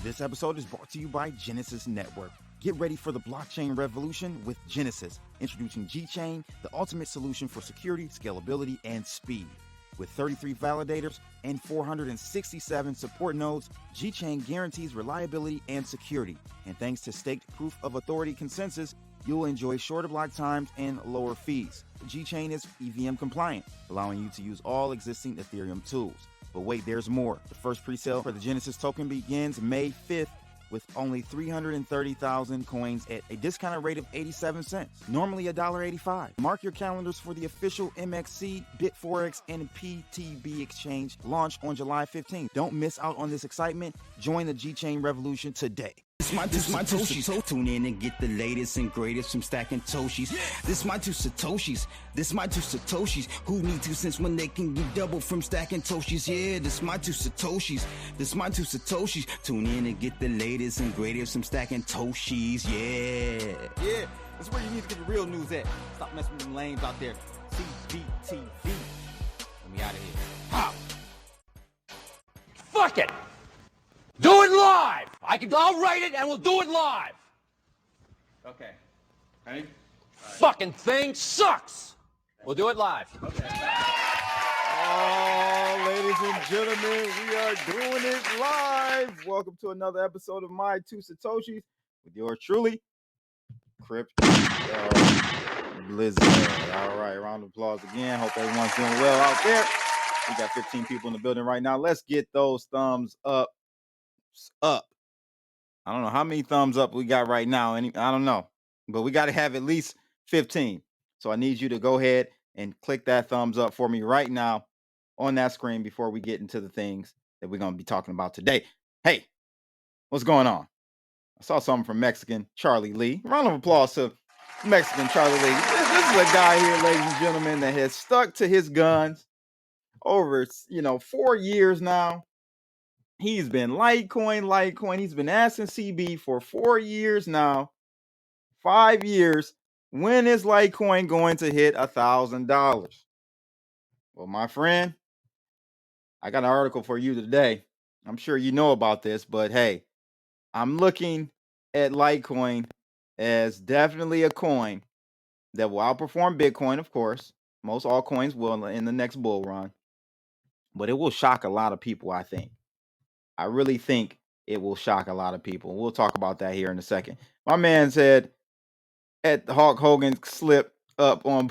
This episode is brought to you by GENESYS Network. Get ready for the blockchain revolution with GENESYS, introducing G-Chain, the ultimate solution for security, scalability, and speed. With 33 validators and 467 support nodes, G-Chain guarantees reliability and security. And thanks to staked proof of authority consensus, you'll enjoy shorter block times and lower fees. G-Chain is EVM compliant, allowing you to use all existing Ethereum tools. But wait, there's more. The first presale for the GENESYS token begins May 5th with only 330,000 coins at a discounted rate of 87 cents, normally $1.85. Mark your calendars for the official MXC, Bitforex, and PTB exchange launch on July 15th. Don't miss out on this excitement. Join the G-Chain revolution today. This my two Satoshis. Tune in and get the latest and greatest from stacking Toshis. This my two Satoshis. This my two Satoshis. Who need 2 cents when they can get double from stacking Toshis? Yeah, this my two Satoshis. This my two Satoshis. Tune in and get the latest and greatest from stacking Toshis. Yeah, that's where you need to get the real news at. Stop messing with them lames out there. CBTV. Let me out of here. Pop. Fuck it. Do it live. I'll write it and we'll do it live. Okay. Ready? Fucking thing sucks. We'll do it live. Okay. Oh, ladies and gentlemen, we are doing it live. Welcome to another episode of My Two Satoshis with yours truly, Crypto Blizzard. All right, round of applause again. Hope everyone's doing well out there. We got 15 people in the building right now. Let's get those thumbs up. I don't know how many thumbs up we got right now. I don't know, but we got to have at least 15. So I need you to go ahead and click that thumbs up for me right now on that screen before we get into the things that we're going to be talking about today. Hey, what's going on? I saw something from Mexican Charlie Lee. Round of applause to Mexican Charlie Lee. This is a guy here, ladies and gentlemen, that has stuck to his guns over, 4 years now. He's been Litecoin. He's been asking CB for 4 years now, 5 years. When is Litecoin going to hit $1,000? Well, my friend, I got an article for you today. I'm sure you know about this, but hey, I'm looking at Litecoin as definitely a coin that will outperform Bitcoin, of course. Most altcoins will in the next bull run, but it will shock a lot of people, I think. I really think it will shock a lot of people. We'll talk about that here in a second. My man said at the Hulk Hogan slip up on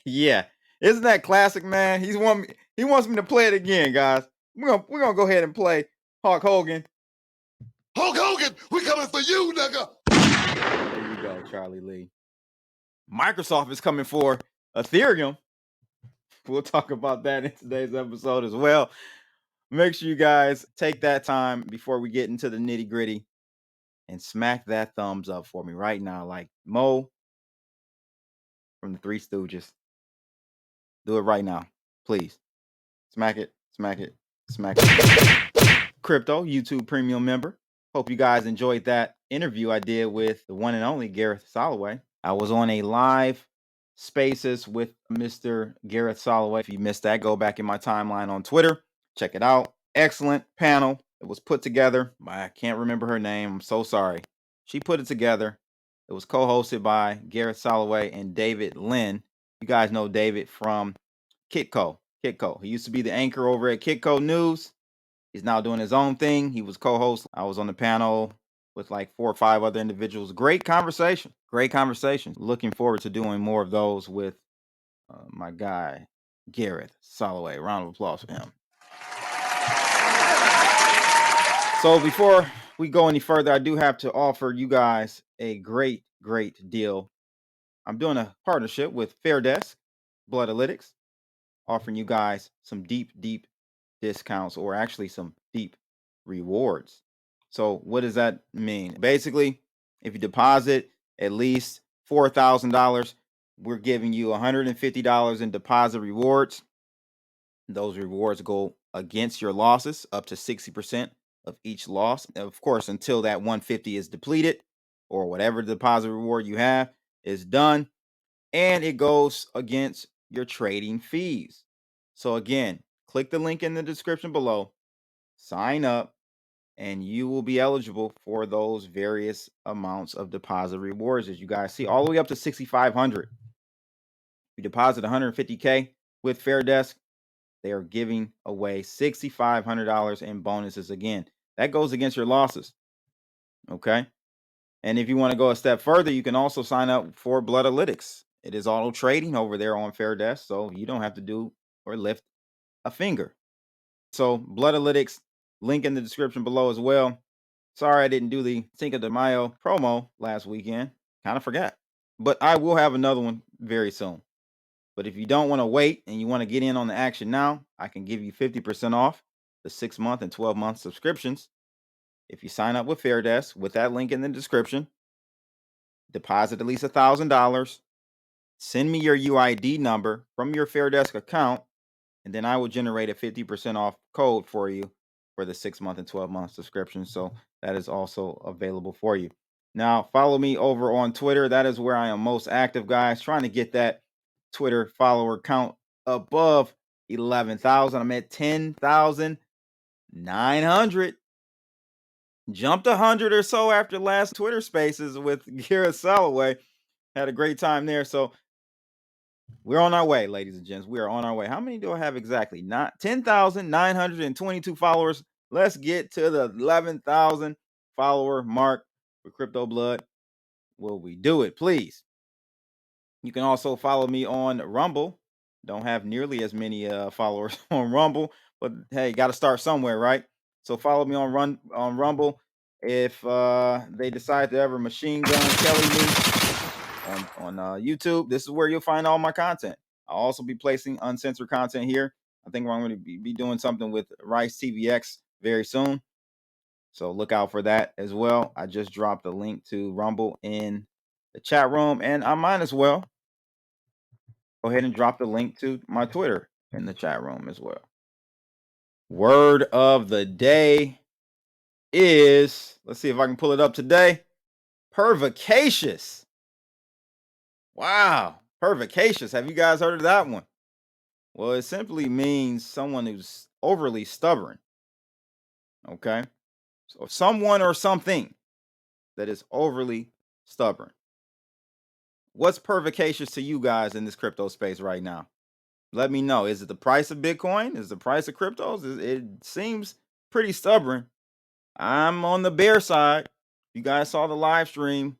yeah. Isn't that classic, man? He wants me to play it again, guys. We're gonna go ahead and play Hulk Hogan. Hulk Hogan, we coming for you, nigga. There you go, Charlie Lee. Microsoft is coming for Ethereum. We'll talk about that in today's episode as well. Make sure you guys take that time before we get into the nitty gritty and smack that thumbs up for me right now, like Mo from the Three Stooges. Do it right now, please. Smack it, smack it, smack it. Crypto, YouTube premium member. Hope you guys enjoyed that interview I did with the one and only Gareth Soloway. I was on a live Spaces with Mr. Gareth Soloway. If you missed that, go back in my timeline on Twitter. Check it out. Excellent panel. It was put together by, I can't remember her name. I'm so sorry. She put it together. It was co-hosted by Gareth Soloway and David Lynn. You guys know David from Kitco. He used to be the anchor over at Kitco News. He's now doing his own thing. He was co-host. I was on the panel with like 4 or 5 other individuals. Great conversation. Looking forward to doing more of those with my guy, Gareth Soloway. Round of applause for him. So before we go any further, I do have to offer you guys a great deal. I'm doing a partnership with Fairdesk, Bloodalytics, offering you guys some deep discounts, or actually some deep rewards. So what does that mean? Basically, if you deposit at least $4,000, we're giving you $150 in deposit rewards. Those rewards go against your losses up to 60% of each loss. Of course, until that 150 is depleted or whatever deposit reward you have is done. And it goes against your trading fees. So again, click the link in the description below, sign up, and you will be eligible for those various amounts of deposit rewards, as you guys see, all the way up to 6,500. You deposit 150K with Fair Desk, they are giving away $6,500 in bonuses again. That goes against your losses. Okay. And if you want to go a step further, you can also sign up for Bloodlytics. It is auto trading over there on Fair Desk, so you don't have to do or lift a finger. So Bloodlytics, link in the description below as well. Sorry I didn't do the Cinco de Mayo promo last weekend. Kind of forgot. But I will have another one very soon. But if you don't want to wait and you want to get in on the action now, I can give you 50% off the 6-month and 12-month subscriptions if you sign up with Fair Desk with that link in the description. Deposit at least $1,000. Send me your UID number from your Fair Desk account, and then I will generate a 50% off code for you for the 6-month and 12-month subscription. So that is also available for you. Now, follow me over on Twitter. That is where I am most active, guys. Trying to get that Twitter follower count above 11,000. I'm at 10,900. Jumped 100 or so after last Twitter Spaces with Kira Salaway. Had a great time there. So we're on our way, ladies and gents. We are on our way. How many do I have exactly? Not 10,922 followers. Let's get to the 11,000 follower mark for Crypto Blood. Will we do it, please? You can also follow me on Rumble. Don't have nearly as many followers on Rumble, but hey, got to start somewhere, right? So follow me on Rumble. If they decide to ever machine gun Kelly me on YouTube, this is where you'll find all my content. I'll also be placing uncensored content here. I think I'm going to be doing something with Rice TVX very soon. So look out for that as well. I just dropped a link to Rumble in the chat room, and I might as well go ahead and drop the link to my Twitter in the chat room as well. Word of the day is, let's see if I can pull it up today, pervicacious. Wow, pervicacious. Have you guys heard of that one? Well, it simply means someone who's overly stubborn. Okay. So someone or something that is overly stubborn. What's pervicacious to you guys in this crypto space right now? Let me know. Is it the price of Bitcoin? Is it the price of cryptos? It seems pretty stubborn. I'm on the bear side. You guys saw the live stream,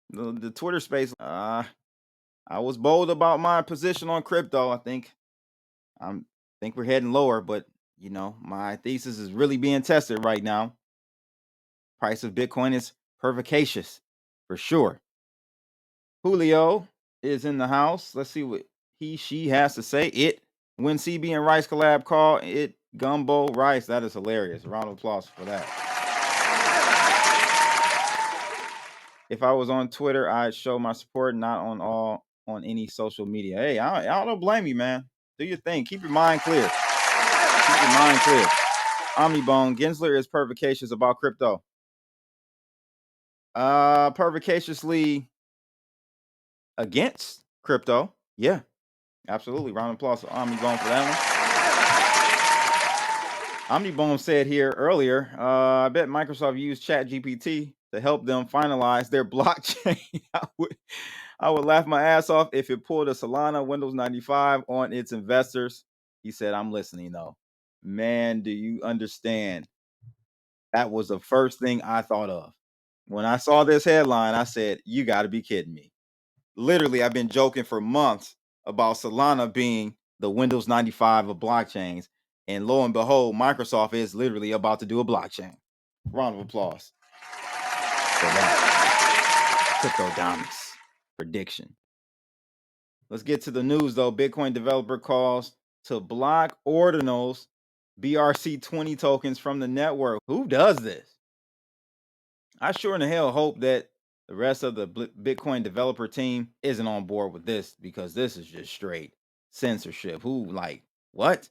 the Twitter space. I was bold about my position on crypto. I think we're heading lower, but you know, my thesis is really being tested right now. Price of Bitcoin is pervicacious for sure. Julio is in the house. Let's see what she has to say. When CB and Rice collab, call it Gumbo Rice. That is hilarious. Round of applause for that. If I was on Twitter, I'd show my support, not on any social media. Hey, I don't blame you, man. Do your thing. Keep your mind clear. Keep your mind clear. Omnibone, Gensler is pervicacious about crypto. Pervicaciously against crypto. Yeah, absolutely. Round of applause to Omnibone for that one. Omnibone said here earlier, I bet Microsoft used ChatGPT to help them finalize their blockchain. I would laugh my ass off if it pulled a Solana Windows 95 on its investors. He said, I'm listening though. Man, do you understand? That was the first thing I thought of. When I saw this headline, I said, you got to be kidding me. Literally, I've been joking for months about Solana being the Windows 95 of blockchains. And lo and behold, Microsoft is literally about to do a blockchain. Round of applause for that. Crypto dominance prediction. Let's get to the news, though. Bitcoin developer calls to block Ordinals BRC-20 tokens from the network. Who does this? I sure in the hell hope that the rest of the Bitcoin developer team isn't on board with this, because this is just straight censorship. What?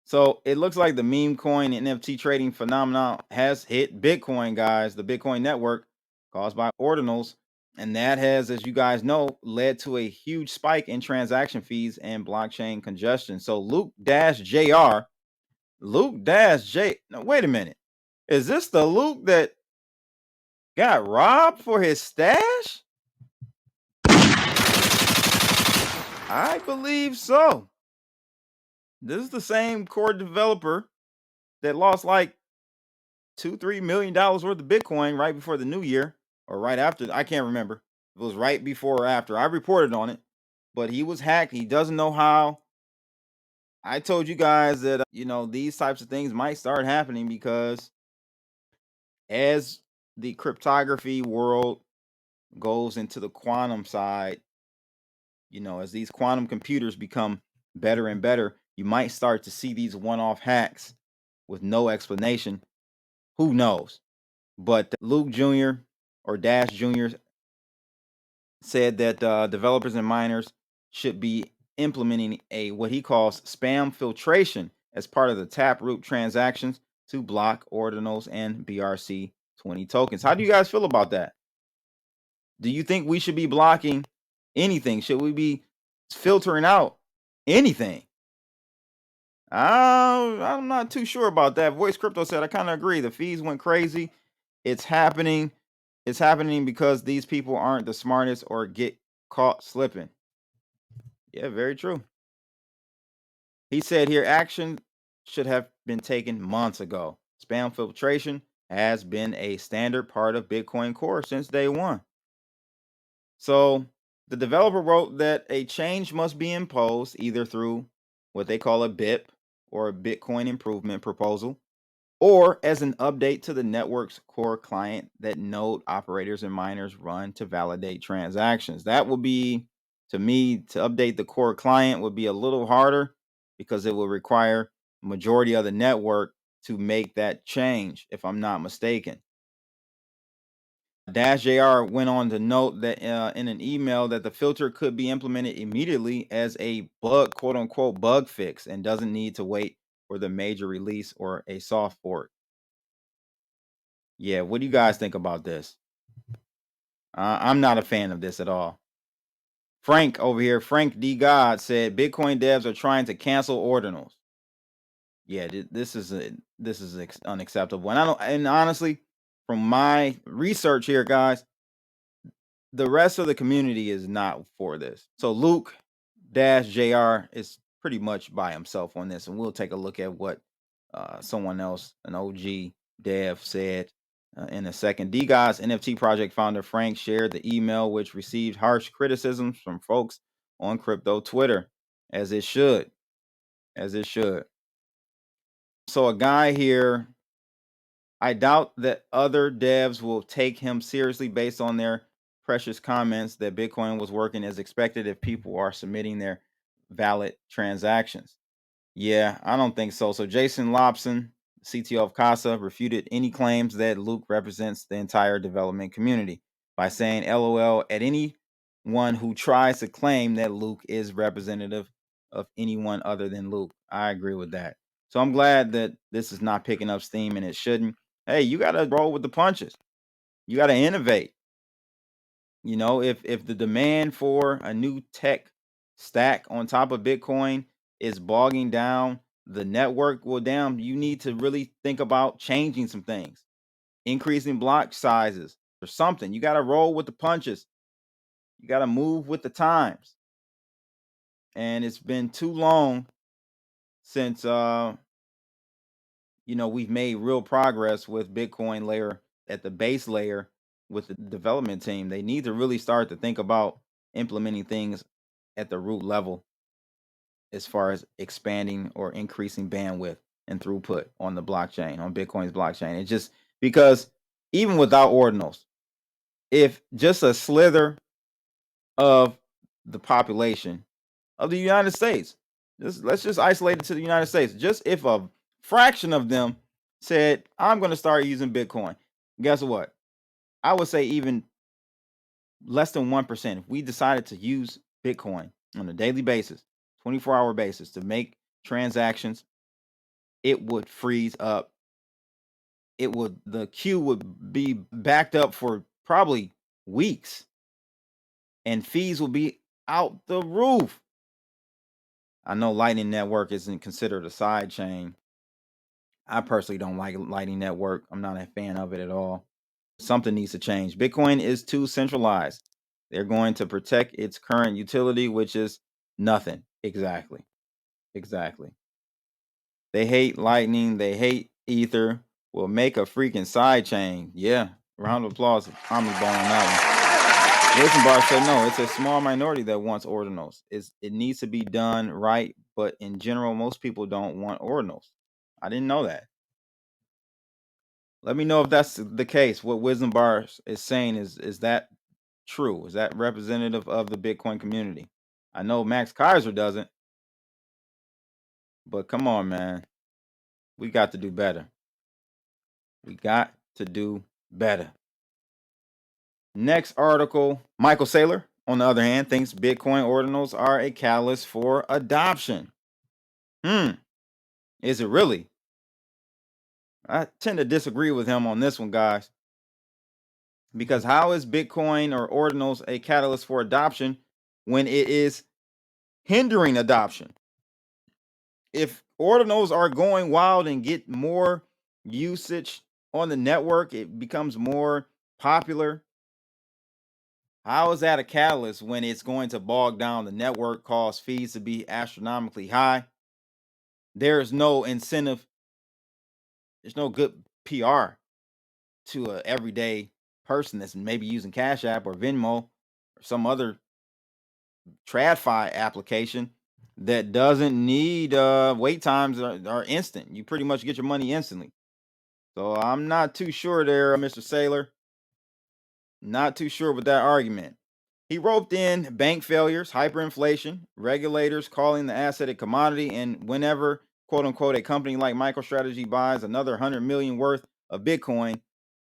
So it looks like the meme coin and NFT trading phenomenon has hit Bitcoin, guys, the Bitcoin network caused by Ordinals. And that has, as you guys know, led to a huge spike in transaction fees and blockchain congestion. So Luke-J, no, wait a minute. Is this the Luke that got robbed for his stash? I believe so. This is the same core developer that lost like $2-3 million worth of Bitcoin right before the new year, or right after. I can't remember. It was right before or after. I reported on it, but he was hacked. He doesn't know how. I told you guys that these types of things might start happening because as the cryptography world goes into the quantum side, as these quantum computers become better and better, you might start to see these one-off hacks with no explanation. Who knows? But Luke Jr. or Dash Jr. said that developers and miners should be implementing what he calls spam filtration as part of the Taproot transactions to block Ordinals and BRC-20 tokens. How do you guys feel about that? Do you think we should be blocking anything? Should we be filtering out anything? I'm not too sure about that. Voice Crypto said, I kind of agree. The fees went crazy. It's happening. It's happening because these people aren't the smartest or get caught slipping. Yeah, very true. He said here, action should have been taken months ago. Spam filtration has been a standard part of Bitcoin Core since day one. So the developer wrote that a change must be imposed either through what they call a BIP or a Bitcoin improvement proposal, or as an update to the network's core client that node operators and miners run to validate transactions. That would be, to me, to update the core client would be a little harder because it will require majority of the network to make that change, if I'm not mistaken. Dash JR went on to note that in an email that the filter could be implemented immediately as a bug, quote unquote, bug fix, and doesn't need to wait for the major release or a soft fork. Yeah, what do you guys think about this? I'm not a fan of this at all. Frank over here, Frank D. God said Bitcoin devs are trying to cancel ordinals. Yeah, this is unacceptable. And honestly, from my research here, guys, the rest of the community is not for this. So Luke Dash JR is pretty much by himself on this, and we'll take a look at what someone else, an OG dev, said in a second. DGod's NFT project founder Frank shared the email, which received harsh criticisms from folks on crypto Twitter, as it should. So a guy here, I doubt that other devs will take him seriously based on their precious comments that Bitcoin was working as expected if people are submitting their valid transactions. Yeah, I don't think so. So Jason Lobson, CTO of Casa, refuted any claims that Luke represents the entire development community by saying LOL at anyone who tries to claim that Luke is representative of anyone other than Luke. I agree with that. So I'm glad that this is not picking up steam, and it shouldn't. Hey, you got to roll with the punches. You got to innovate. If the demand for a new tech stack on top of Bitcoin is bogging down the network, well, damn, you need to really think about changing some things, increasing block sizes or something. You got to roll with the punches. You got to move with the times. And it's been too long since we've made real progress with Bitcoin layer at the base layer with the development team. They need to really start to think about implementing things at the root level as far as expanding or increasing bandwidth and throughput on the blockchain, on Bitcoin's blockchain. It's just because even without ordinals, if just a slither of the population of the United States, let's just isolate it to the United States, just if a fraction of them said, I'm going to start using Bitcoin, guess what? I would say even less than 1%, if we decided to use Bitcoin on a daily basis, 24-hour basis to make transactions, it would freeze up. The queue would be backed up for probably weeks, and fees will be out the roof. I know Lightning Network isn't considered a side chain. I personally don't like Lightning Network. I'm not a fan of it at all. Something needs to change. Bitcoin is too centralized. They're going to protect its current utility, which is nothing. Exactly. They hate Lightning. They hate Ether. Will make a freaking side chain. Yeah. Round of applause. I'm on that one. Whistleblower said no. It's a small minority that wants ordinals. It needs to be done right, but in general, most people don't want ordinals. I didn't know that. Let me know if that's the case. What Wisdom Bar is saying is that true? Is that representative of the Bitcoin community? I know Max Kaiser doesn't, but come on, man. We got to do better. We got to do better. Next article, Michael Saylor, on the other hand, thinks Bitcoin ordinals are a catalyst for adoption. Is it really? I tend to disagree with him on this one, guys. Because how is Bitcoin or ordinals a catalyst for adoption when it is hindering adoption? If ordinals are going wild and get more usage on the network, it becomes more popular. How is that a catalyst when it's going to bog down the network, cause fees to be astronomically high? There is no incentive. There's no good PR to an everyday person that's maybe using Cash App or Venmo or some other TradFi application that doesn't need wait times are instant. You pretty much get your money instantly. So I'm not too sure there, Mr. Saylor. Not too sure with that argument. He roped in bank failures, hyperinflation, regulators calling the asset a commodity, and whenever, quote unquote, a company like MicroStrategy buys another 100 million worth of Bitcoin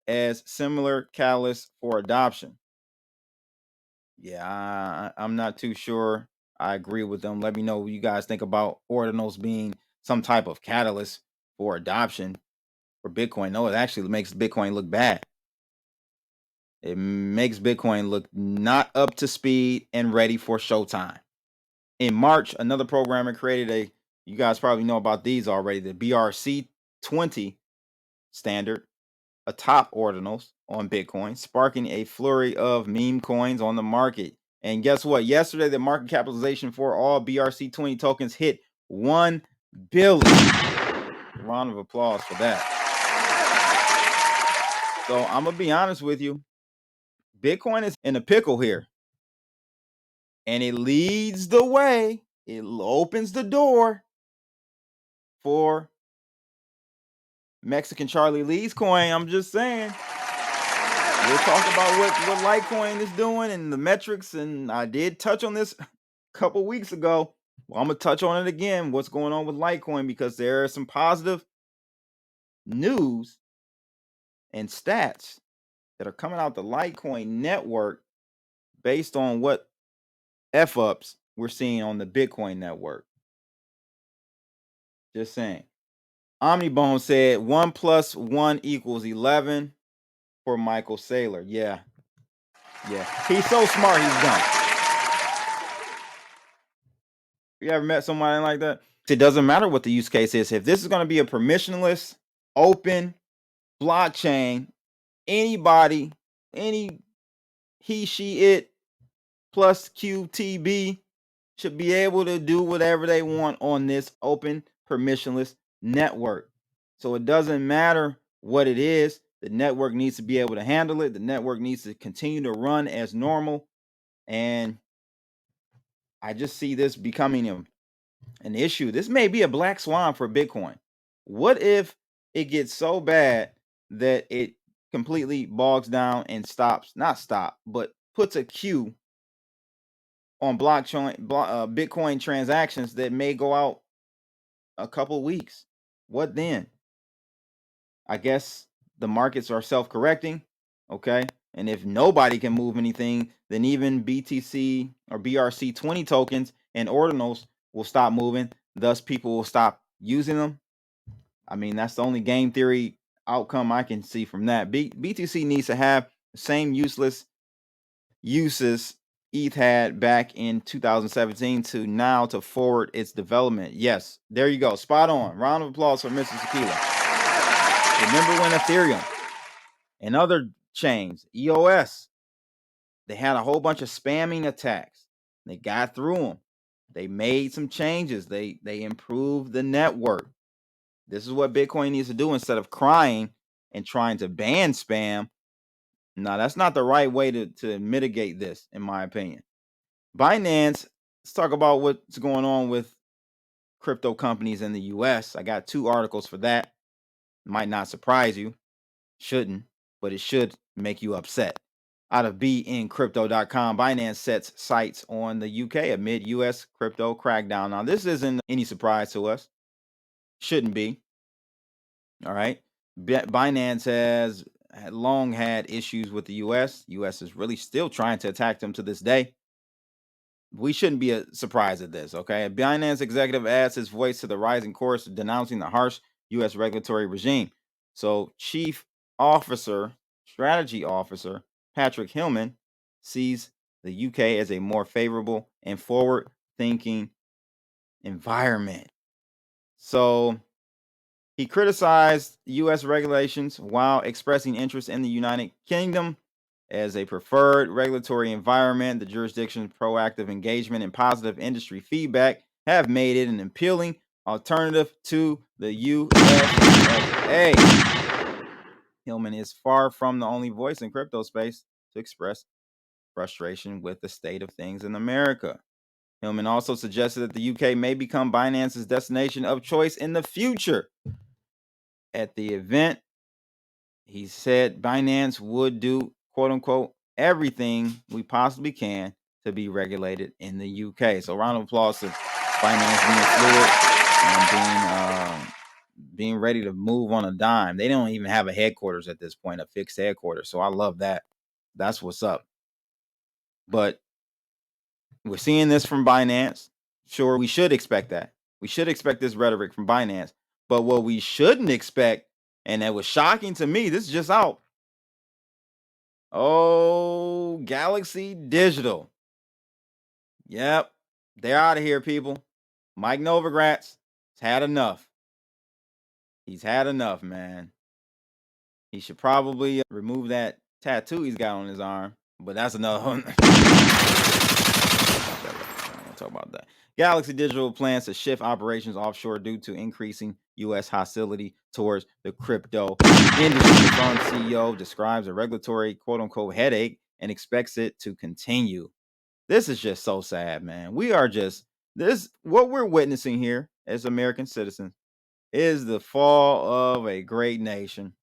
as similar catalyst for adoption. Yeah, I'm not too sure. I agree with them. Let me know what you guys think about ordinals being some type of catalyst for adoption for Bitcoin. No, it actually makes Bitcoin look bad. It makes Bitcoin look not up to speed and ready for showtime. In March, another programmer created you guys probably know about these already, the BRC-20 standard atop ordinals on Bitcoin, sparking a flurry of meme coins on the market. And guess what? Yesterday, the market capitalization for all BRC-20 tokens hit 1 billion. Round of applause for that. So I'm going to be honest with you. Bitcoin is in a pickle here. And it leads the way. It opens the door for Mexican Charlie Lee's coin. I'm just saying. We'll talk about what Litecoin is doing and the metrics. And I did touch on this a couple weeks ago. Well, I'm going to touch on it again. What's going on with Litecoin? Because there are some positive news and stats that are coming out the Litecoin network based on what F-ups we're seeing on the Bitcoin network. Just saying. Omnibone said 1 + 1 = 11 for Michael Saylor. Yeah. He's so smart, he's dumb. You ever met somebody like that? It doesn't matter what the use case is. If this is going to be a permissionless, open blockchain, anybody, any he, she, it, plus QTB should be able to do whatever they want on this open, permissionless network. So it doesn't matter what it is. The network needs to be able to handle it. The network needs to continue to run as normal. And I just see this becoming an issue. This may be a black swan for Bitcoin. What if it gets so bad that it completely bogs down and but puts a queue on Bitcoin transactions that may go out a couple of weeks? What then? I guess the markets are self-correcting, okay? And if nobody can move anything, then even BTC or BRC-20 tokens and ordinals will stop moving. Thus, people will stop using them. I mean, that's the only game theory outcome I can see from that. BTC needs to have the same useless uses ETH had back in 2017 to forward its development. Yes, there you go. Spot on. Round of applause for Mr. Tequila. Remember when Ethereum and other chains, EOS, they had a whole bunch of spamming attacks. They got through them. They made some changes. They improved the network. This is what Bitcoin needs to do instead of crying and trying to ban spam. No, that's not the right way to mitigate this, in my opinion. Binance, let's talk about what's going on with crypto companies in the US. I got 2 articles for that. Might not surprise you. Shouldn't, but it should make you upset. Out of bncrypto.com, Binance sets sights on the UK amid US crypto crackdown. Now, this isn't any surprise to us. Shouldn't be. All right. Binance has long had issues with the US. US is really still trying to attack them to this day. We shouldn't be surprised at this, okay? A Binance executive adds his voice to the rising chorus denouncing the harsh US regulatory regime. So, Chief Strategy Officer Patrick Hillman sees the UK as a more favorable and forward-thinking environment. So, he criticized US regulations while expressing interest in the United Kingdom as a preferred regulatory environment. The jurisdiction's proactive engagement and positive industry feedback have made it an appealing alternative to the USA. Hillman is far from the only voice in crypto space to express frustration with the state of things in America. Hillman also suggested that the UK may become Binance's destination of choice in the future. At the event, he said Binance would do, quote unquote, everything we possibly can to be regulated in the UK. So round of applause to Binance being fluid and being ready to move on a dime. They don't even have a headquarters at this point, a fixed headquarters. So I love that. That's what's up. But we're seeing this from Binance. Sure, we should expect that. We should expect this rhetoric from Binance. But what we shouldn't expect, and that was shocking to me, this is just out. Oh, Galaxy Digital. Yep, they're out of here, people. Mike Novogratz has had enough. He's had enough, man. He should probably remove that tattoo he's got on his arm, but that's another one. I don't want to talk about that. Galaxy Digital plans to shift operations offshore due to increasing U.S. hostility towards the crypto industry. The firm's CEO describes a regulatory quote-unquote headache and expects it to continue. This is just so sad, man. We are just what we're witnessing here as American citizens is the fall of a great nation.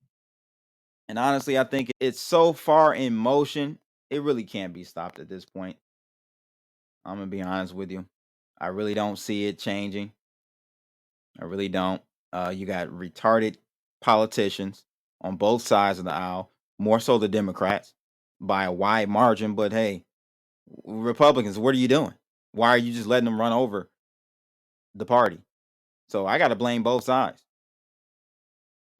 And honestly, I think it's so far in motion, it really can't be stopped at this point. I'm going to be honest with you. I really don't see it changing. I really don't. You got retarded politicians on both sides of the aisle, more so the Democrats by a wide margin. But hey, Republicans, what are you doing? Why are you just letting them run over the party? So I got to blame both sides.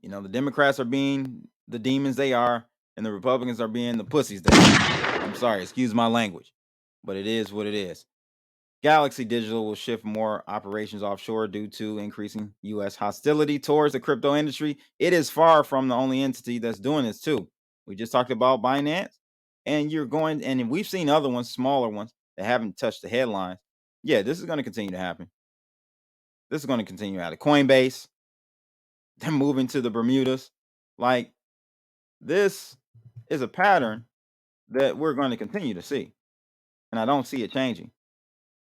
You know, the Democrats are being the demons they are, and the Republicans are being the pussies they are. I'm sorry, excuse my language, but it is what it is. Galaxy Digital will shift more operations offshore due to increasing U.S. hostility towards the crypto industry. It is far from the only entity that's doing this too. We just talked about Binance, and we've seen other ones, smaller ones, that haven't touched the headlines. Yeah, this is going to continue to happen. This is going to continue out of Coinbase. They're moving to the Bermudas. Like, this is a pattern that we're going to continue to see. And I don't see it changing.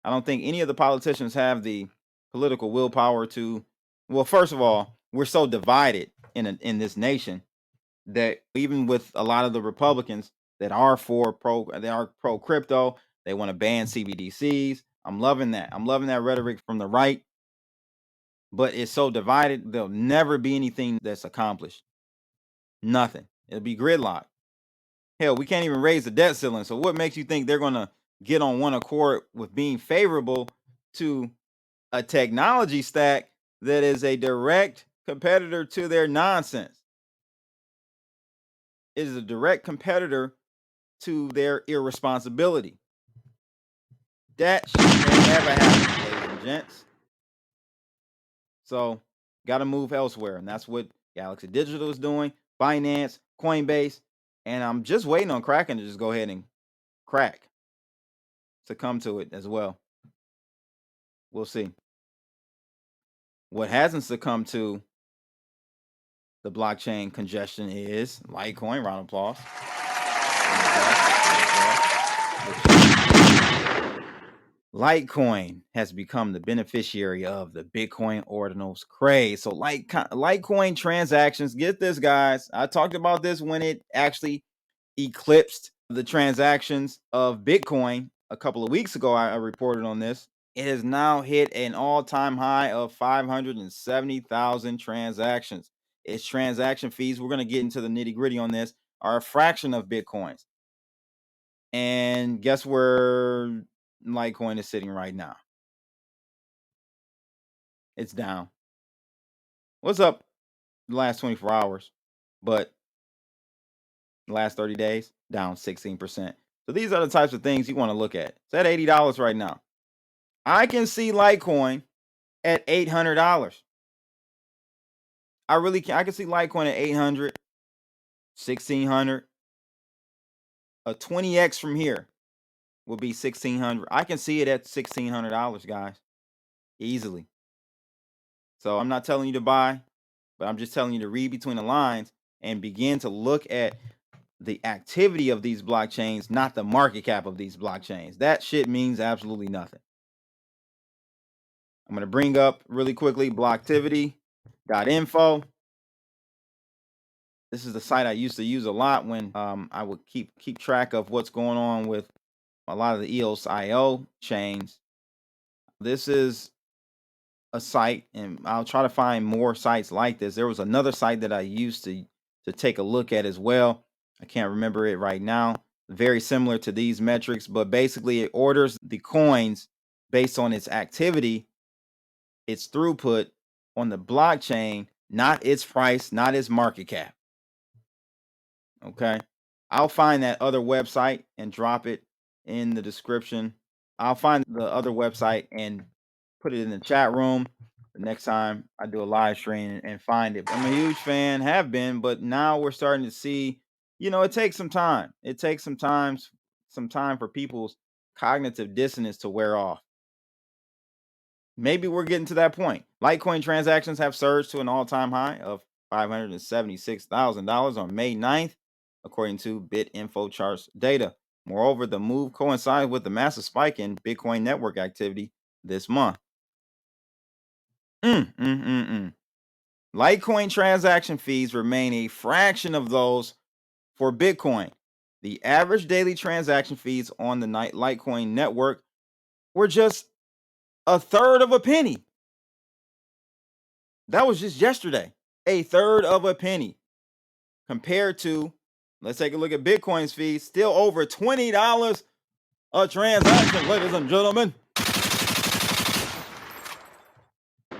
I don't think any of the politicians have the political willpower to. Well, first of all, we're so divided in this nation that even with a lot of the Republicans that are pro crypto, they want to ban CBDCs. I'm loving that. I'm loving that rhetoric from the right. But it's so divided, there'll never be anything that's accomplished. Nothing. It'll be gridlock. Hell, we can't even raise the debt ceiling. So what makes you think they're going to get on one accord with being favorable to a technology stack that is a direct competitor to their nonsense? It is a direct competitor to their irresponsibility. That shit can never happen, ladies and gents. So, got to move elsewhere. And that's what Galaxy Digital is doing, Binance, Coinbase, and I'm just waiting on Kraken to just go ahead and crack to come to it as well. We'll see. What hasn't succumbed to the blockchain congestion is Litecoin. Round of applause. Litecoin has become the beneficiary of the Bitcoin Ordinals craze. So Litecoin transactions, get this, guys. I talked about this when it actually eclipsed the transactions of Bitcoin a couple of weeks ago. I reported on this. It has now hit an all-time high of 570,000 transactions. Its transaction fees, we're going to get into the nitty-gritty on this, are a fraction of Bitcoin's. And guess where Litecoin is sitting right now? It's down. What's up the last 24 hours? But the last 30 days, down 16%. So these are the types of things you want to look at. It's at $80 right now. I can see Litecoin at $800. I really can. I can see Litecoin at 800, 1600. A 20x from here will be 1600. I can see it at $1,600, guys, easily. So I'm not telling you to buy, but I'm just telling you to read between the lines and begin to look at the activity of these blockchains, not the market cap of these blockchains. That shit means absolutely nothing. I'm going to bring up really quickly blocktivity.info. This is the site I used to use a lot when I would keep track of what's going on with a lot of the EOS.io chains. This is a site, and I'll try to find more sites like this. There was another site that I used to take a look at as well. I can't remember it right now. Very similar to these metrics, but basically it orders the coins based on its activity, its throughput on the blockchain, not its price, not its market cap. Okay. I'll find that other website and drop it in the description. I'll find the other website and put it in the chat room the next time I do a live stream and find it. I'm a huge fan, have been, but now we're starting to see, it takes some time. It takes some time for people's cognitive dissonance to wear off. Maybe we're getting to that point. Litecoin transactions have surged to an all-time high of $576,000 on May 9th, according to BitInfoChart's data. Moreover, the move coincides with the massive spike in Bitcoin network activity this month. Litecoin transaction fees remain a fraction of those for Bitcoin. The average daily transaction fees on the Litecoin network were just a third of a penny. That was just yesterday. A third of a penny compared to, let's take a look at Bitcoin's fees, still over $20 a transaction, ladies and gentlemen.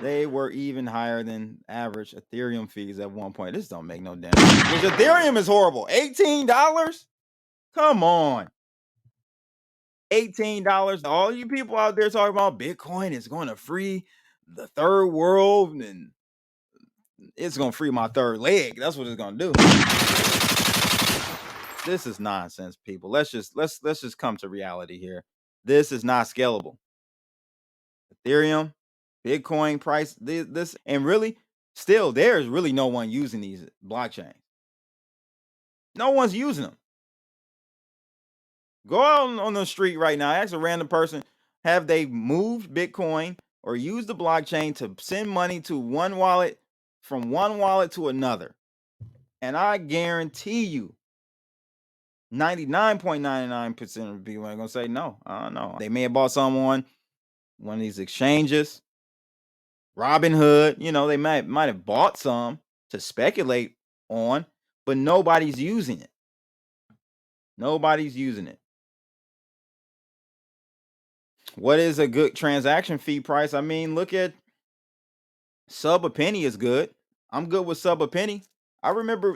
They were even higher than average Ethereum fees at one point. This don't make no damn sense. Because Ethereum is horrible. $18? Come on. $18. All you people out there talking about Bitcoin is going to free the third world and it's going to free my third leg. That's what it's going to do. This is nonsense, people. Let's just come to reality here. This is not scalable. Ethereum, Bitcoin price, this, and really, still, there's really no one using these blockchains. No one's using them. Go out on the street right now, ask a random person, have they moved Bitcoin or used the blockchain to send money to one wallet from one wallet to another? And I guarantee you, 99.99% of people are going to say no. No. They may have bought some on one of these exchanges, Robinhood, they might have bought some to speculate on, but nobody's using it. Nobody's using it. What is a good transaction fee price? I mean, look at sub a penny is good. I'm good with sub a penny. I remember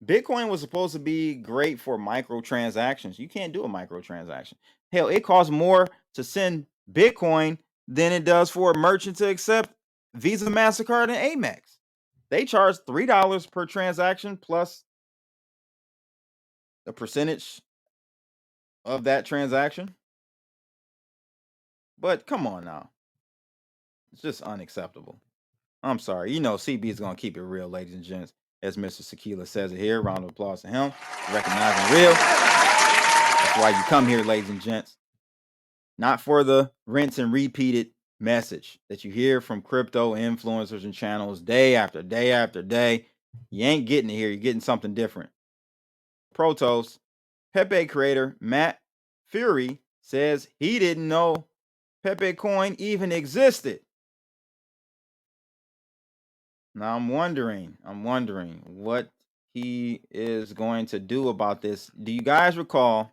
Bitcoin was supposed to be great for microtransactions. You can't do a microtransaction. Hell, it costs more to send Bitcoin than it does for a merchant to accept Visa, MasterCard, and Amex. They charge $3 per transaction plus a percentage of that transaction. But come on now. It's just unacceptable. I'm sorry. You know, CB is going to keep it real, ladies and gents. As Mr. Sakila says it here. Round of applause to him. Recognizing real. That's why you come here, ladies and gents. Not for the rinse and repeated message that you hear from crypto influencers and channels day after day after day. You ain't getting it here. You're getting something different. Protos, Pepe Creator, Matt Fury says he didn't know Pepecoin even existed. Now I'm wondering what he is going to do about this. Do you guys recall?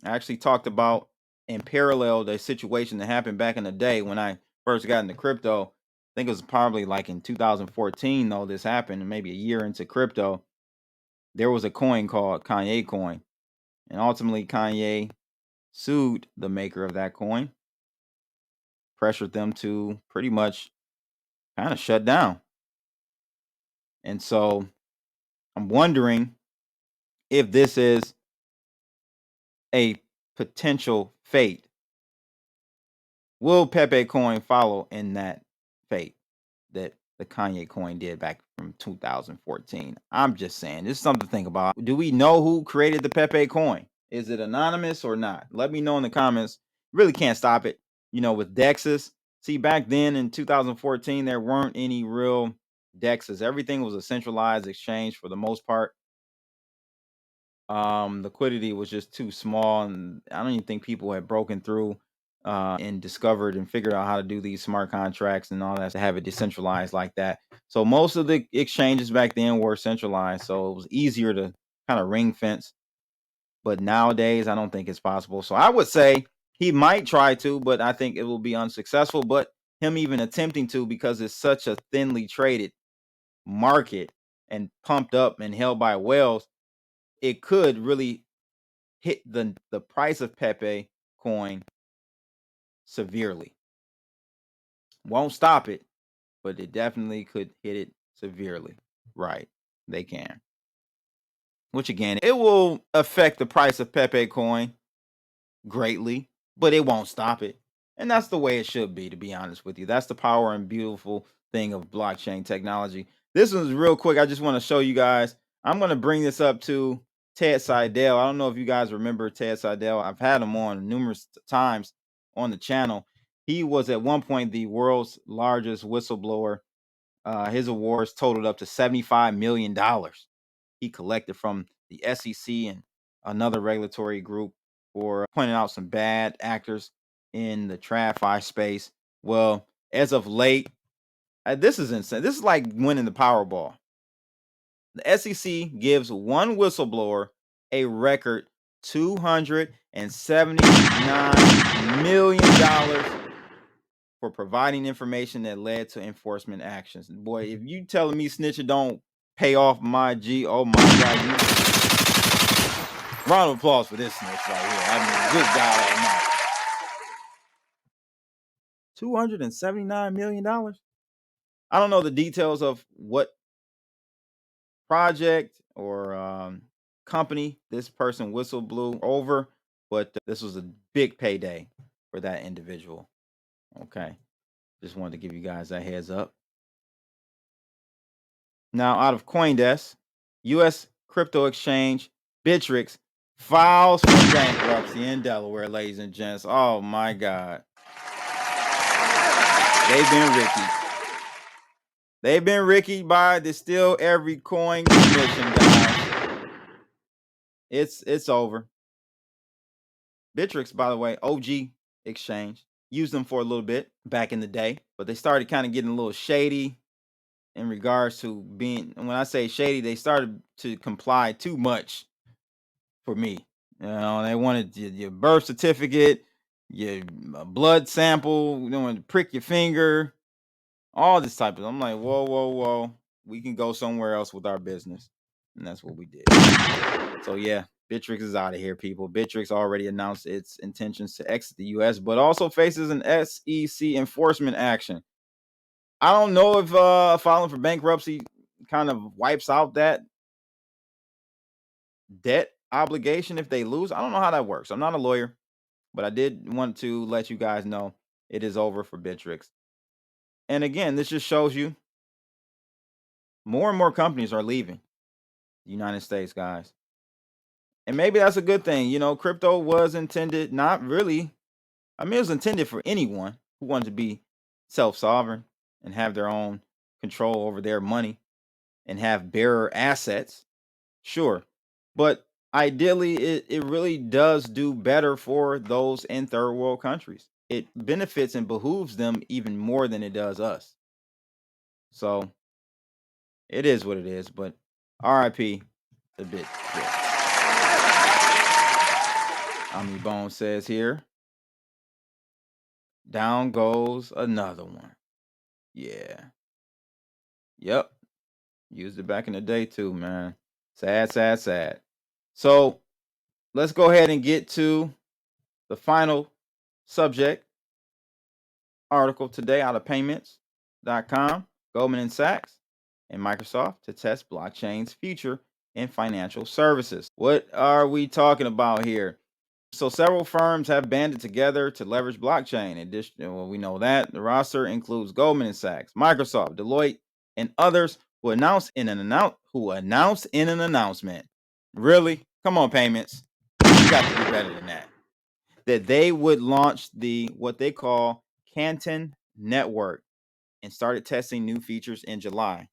I actually talked about in parallel the situation that happened back in the day when I first got into crypto. I think it was probably like in 2014, though, this happened, maybe a year into crypto. There was a coin called Kanye Coin. And ultimately, Kanye sued the maker of that coin, pressured them to pretty much kind of shut down. And so I'm wondering if this is a potential fate. Will Pepecoin follow in that fate that the Kanye coin did back from 2014? I'm just saying, this is something to think about. Do we know who created the Pepe coin? Is it anonymous or not? Let me know in the comments. Really can't stop it. You know, with DEXs. See, back then in 2014, there weren't any real DEXs. Everything was a centralized exchange for the most part. Liquidity was just too small, and I don't even think people had broken through and discovered and figured out how to do these smart contracts and all that to have it decentralized like that. So most of the exchanges back then were centralized, so it was easier to kind of ring fence. But nowadays, I don't think it's possible. So I would say he might try to, but I think it will be unsuccessful. But him even attempting to, because it's such a thinly traded market and pumped up and held by whales, it could really hit the price of Pepe coin severely. Won't stop it, but it definitely could hit it severely. Right. They can. Which again, it will affect the price of Pepe coin greatly, but it won't stop it. And that's the way it should be, to be honest with you. That's the power and beautiful thing of blockchain technology. This one's real quick. I just want to show you guys. I'm going to bring this up to Ted Seidel. I don't know if you guys remember Ted Seidel. I've had him on numerous times on the channel. He was at one point the world's largest whistleblower. His awards totaled up to $75 million. He collected from the SEC and another regulatory group for pointing out some bad actors in the TradFi space. Well, as of late, this is insane. This is like winning the Powerball. The SEC gives one whistleblower a record $279 million for providing information that led to enforcement actions. Boy, if you telling me snitching don't pay off my G, oh my God. Round of applause for this snitch right here. I mean, good God almighty. $279 million? I don't know the details of what project or company this person whistle blew over, but this was a big payday for that individual. Okay. Just wanted to give you guys that heads up. Now, out of CoinDesk, U.S. crypto exchange Bittrex files for bankruptcy in Delaware, ladies and gents. Oh my God. They've been Ricky. They've been Ricky by the Steal Every Coin commission, guys. It's over. Bittrex, by the way, OG exchange. Used them for a little bit back in the day, but they started kind of getting a little shady in regards to being, when I say shady, they started to comply too much for me. You know, they wanted your birth certificate, your blood sample, you know, to prick your finger, all this type of. I'm like, whoa. We can go somewhere else with our business. And that's what we did. So yeah, Bittrex is out of here, people. Bittrex already announced its intentions to exit the US, but also faces an SEC enforcement action. I don't know if filing for bankruptcy kind of wipes out that debt obligation if they lose. I don't know how that works. I'm not a lawyer, but I did want to let you guys know it is over for Bittrex. And again, this just shows you more and more companies are leaving the United States, guys. And maybe that's a good thing. You know, crypto was intended, not really. I mean, it was intended for anyone who wanted to be self-sovereign and have their own control over their money and have bearer assets. Sure. But ideally, it really does do better for those in third world countries. It benefits and behooves them even more than it does us. So it is what it is. But RIP the bit. Omni Bone says here, down goes another one. Yeah. Yep. Used it back in the day too, man. Sad, sad, sad. So let's go ahead and get to the final subject article today out of payments.com, Goldman and Sachs, and Microsoft to test blockchain's future in financial services. What are we talking about here? So several firms have banded together to leverage blockchain. In addition, well, we know that the roster includes Goldman Sachs, Microsoft, Deloitte, and others who announced in an announcement. Really? Come on, payments. You got to do better than that. That they would launch the what they call Canton Network and started testing new features in July.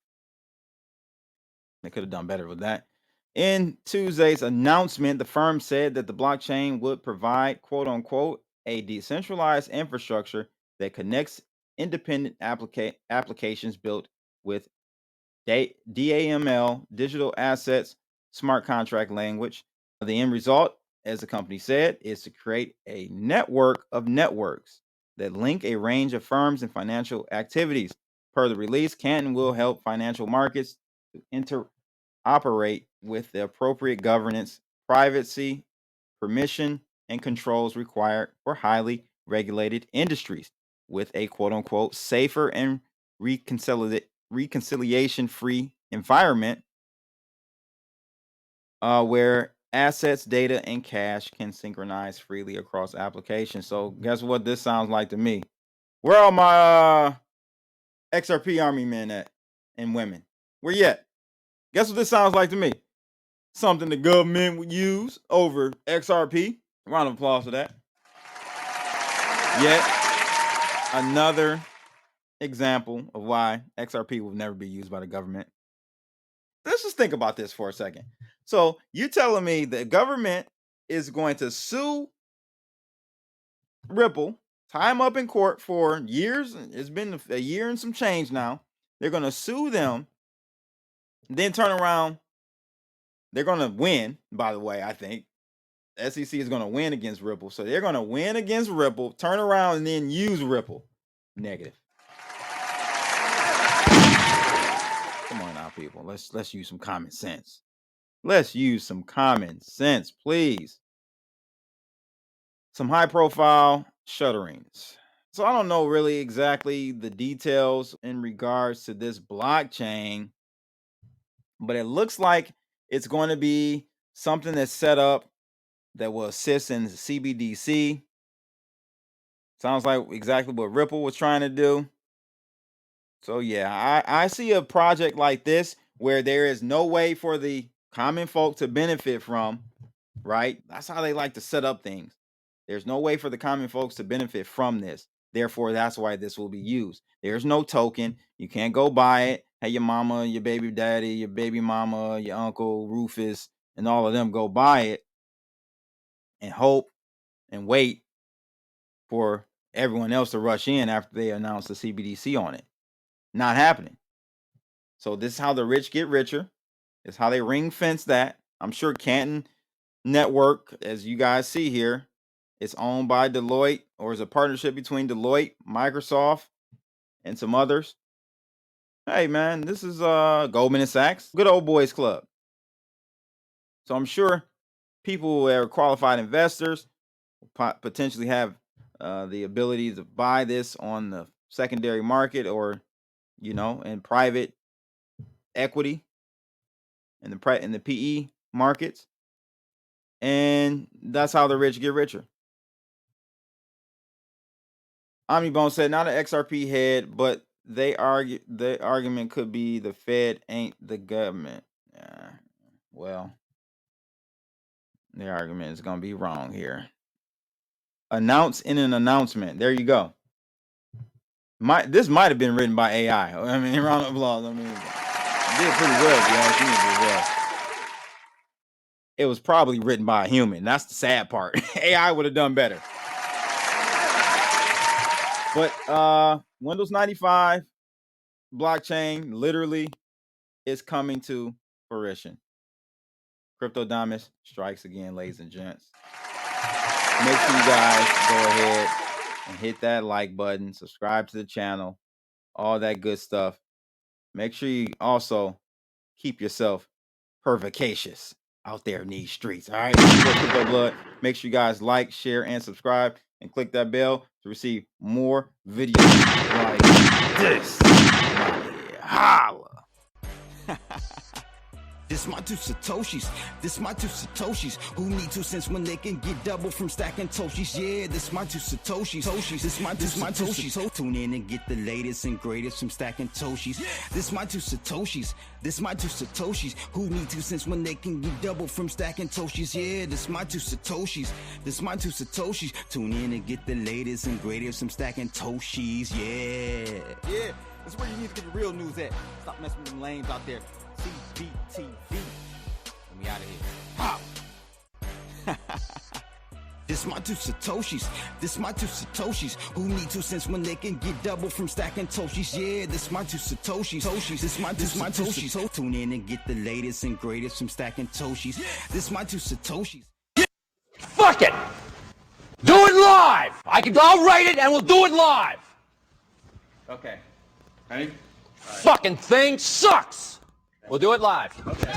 They could have done better with that. In Tuesday's announcement, the firm said that the blockchain would provide, quote unquote, a decentralized infrastructure that connects independent applications built with DAML, digital assets, smart contract language. The end result, as the company said, is to create a network of networks that link a range of firms and financial activities. Per the release, Canton will help financial markets to interoperate with the appropriate governance, privacy, permission, and controls required for highly regulated industries with a quote unquote safer and reconciliation free environment where assets, data, and cash can synchronize freely across applications. So, guess what this sounds like to me? Where are my XRP army men at and women? Where you at? Guess what this sounds like to me? Something the government would use over XRP. Round of applause for that. Yet another example of why XRP will never be used by the government. Let's just think about this for a second. So you telling me the government is going to sue Ripple, tie them up in court for years. It's been a year and some change now. They're going to sue them, then turn around. They're going to win, by the way, I think. SEC is going to win against Ripple. So they're going to win against Ripple, turn around, and then use Ripple. Negative. Come on now, people. Let's use some common sense. Let's use some common sense, please. Some high-profile shutterings. So I don't know really exactly the details in regards to this blockchain, but it looks like it's going to be something that's set up that will assist in CBDC. Sounds like exactly what Ripple was trying to do. So yeah, I see a project like this where there is no way for the common folk to benefit from, right? That's how they like to set up things. There's no way for the common folks to benefit from this. Therefore, that's why this will be used. There's no token. You can't go buy it. Hey, your mama, your baby daddy, your baby mama, your uncle, Rufus, and all of them go buy it and hope and wait for everyone else to rush in after they announce the CBDC on it. Not happening. So this is how the rich get richer. It's how they ring fence that. I'm sure Canton Network, as you guys see here, it's owned by Deloitte, or is a partnership between Deloitte, Microsoft, and some others. Hey man, this is Goldman and Sachs, good old boys club. So I'm sure people who are qualified investors potentially have the ability to buy this on the secondary market or, in private equity in the PE markets, and that's how the rich get richer. Omnibone said, not an XRP head, but the argument could be the Fed ain't the government. Well, the argument is gonna be wrong here. Announce in an announcement. There you go. This might have been written by AI. I mean, round of applause. I mean, it did pretty well, if you ask me, as well. It was probably written by a human. That's the sad part. AI would have done better. But Windows 95 blockchain literally is coming to fruition. Cryptodamus strikes again, ladies and gents. Make sure you guys go ahead and hit that like button, subscribe to the channel, all that good stuff. Make sure you also keep yourself pervicacious out there in these streets. All right, Crypto Blood. Make sure you guys like, share, and subscribe, and click that bell to receive more videos like this. Holla. This my two Satoshis, this my two Satoshis. Who need 2 cents when they can get double from stacking Toshis? Yeah, this my two Satoshis, this my two Satoshis. Tune in and get the latest and greatest from stacking Toshis. This my two Satoshis, this my two Satoshis. Who need 2 cents when they can get double from stacking Toshis? Yeah, this my two Satoshis, this my two Satoshis. Tune in and get the latest and greatest from stacking Toshis. Yeah, that's where you need to get the real news at. Stop messing with them lames out there. CBTV. Let me out of here. This my two Satoshis, this my two Satoshis. Who need 2 cents when they can get double from stacking Toshis? Yeah, this my two Satoshis, this my two Satoshis. Tune in and get the latest and greatest from stacking Toshis. This my two Satoshis. Fuck it! Do it live! I'll write it and we'll do it live! Okay. Ready? Fucking thing sucks! We'll do it live. Okay.